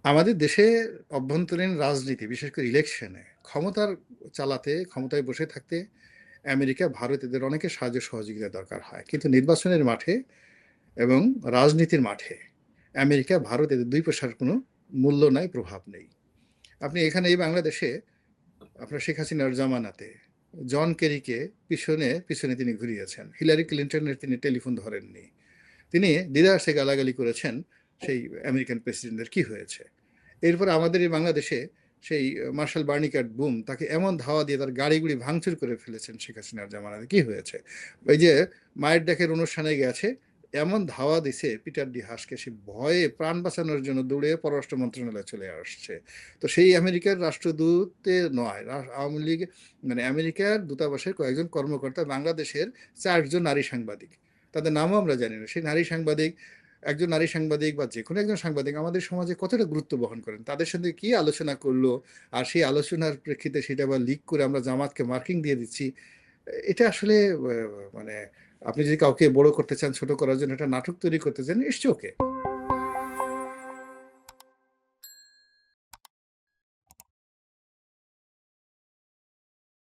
আমাদের দেশে অভ্যন্তরীণ রাজনীতি বিশেষ করে ইলেকশনে ক্ষমতায় বসে থাকতে আমেরিকা, ভারত এদের অনেকের সাহায্য সহযোগিতা দরকার হয়। কিন্তু নির্বাচনের মাঠে এবং রাজনীতির মাঠে আমেরিকা, ভারত এদের দুই পয়সার কোনো মূল্য নাই, প্রভাব নেই। আপনি এখানে এই বাংলাদেশে আপনার শেখ হাসিনার জামানাতে জন কেরিকে পিছনে পিছনে তিনি ঘুরিয়েছেন। হিলারি ক্লিন্টনের তিনি টেলিফোন ধরেননি। তিনি দ্বিধাসে গালাগালি করেছেন সেই আমেরিকান প্রেসিডেন্টের কি হয়েছে। এরপর আমাদের এই বাংলাদেশে সেই মার্শাল বার্নিকাট বুম তাকে এমন ধাওয়া দিয়ে তার গাড়িগুড়ি ভাঙচুর করে ফেলেছেন শেখ হাসিনার জামানাতে, কি হয়েছে। ওই যে মায়ের ডাকের অনুষ্ঠানে গেছে, এমন ধাওয়া দিছে পিটার ডি হাসকে, সে ভয়ে প্রাণ বাঁচানোর জন্য দৌড়ে পররাষ্ট্র মন্ত্রণালয়ে চলে আসছে। তো সেই আমেরিকার রাষ্ট্রদূতে নয়, আওয়ামী লীগ মানে আমেরিকার দূতাবাসের কয়েকজন কর্মকর্তা বাংলাদেশের 4জন নারী সাংবাদিক, তাদের নামও আমরা জানি না, সেই নারী সাংবাদিক, একজন নারী সাংবাদিক বা যে কোনো একজন সাংবাদিক আমাদের সমাজে কতটা গুরুত্ব বহন করেন, তাদের সঙ্গে কি আলোচনা করলো, আর সেই আলোচনার প্রেক্ষিতে সেটা আবার লিক করে আমরা জামাতকে মার্কিং দিয়ে দিচ্ছি। এটা আসলে মানে আপনি যদি কাউকে বড় করতে চান, ছোট করার জন্য একটা নাটক তৈরি করতে চান, ইটস ওকে।